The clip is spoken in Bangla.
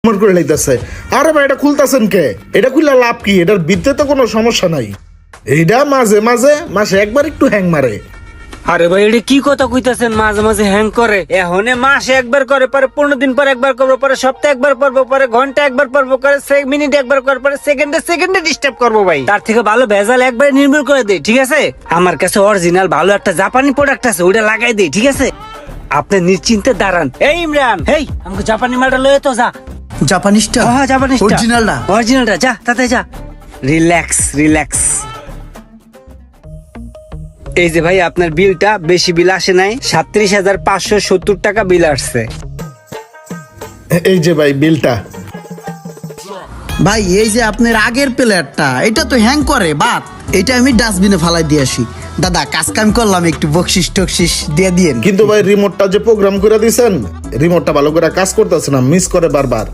মন করে লাইতেছে। আরে ভাই এটা খুলতেছেন কে? এটা খুললে লাভ কি? এটার ভিতরে তো কোনো সমস্যা নাই। এইটা মাঝে মাঝে মাসে একবার একটু হ্যাং মারে। আরে ভাই এটা কি কথা কইতাছেন? মাঝে মাঝে হ্যাং করে? এখনে মাসে একবার করে, পরে 15 দিন পর একবার করবো, পরে সপ্তাহে একবার করবো, পরে ঘন্টা একবার করবো, করে মিনিট একবার করবো, পরে সেকেন্ডে ডিস্টার্ব করবো ভাই। তার থেকে ভালো ভেজাল একবার নির্মূল করে দেই, ঠিক আছে? আমার কাছে অরিজিনাল ভালো একটা জাপানি প্রোডাক্ট আছে, ওইটা লাগাই দেই, ঠিক আছে? আপনি নিশ্চিন্তে দাঁড়ান। এই ইমরান, এই আমাকে জাপানি মালটা লয়ে তো যা। জাপানিজটা? হ্যাঁ জাপানিজটা, অরিজিনালটা যা তাতে যা। রিল্যাক্স। এই যে ভাই আপনার বিলটা, বেশি বিল আসে নাই, 37,570 টাকা বিল আসছে। এই যে ভাই বিলটা। ভাই এই যে আপনার আগের প্লেয়ারটা, এটা তো হ্যাং করে, বাট এটা আমি ডাস্টবিনে ফালাই দিয়ে আসি। দাদা কাজ কাম করলাম, একটু বকশিস টকশিস দিয়ে দিয়েন। কিন্তু ভাই রিমোটটা যে প্রোগ্রাম করে দিয়েছেন, রিমোটটা ভালো করে কাজ করতেছে না, মিস করে বারবার।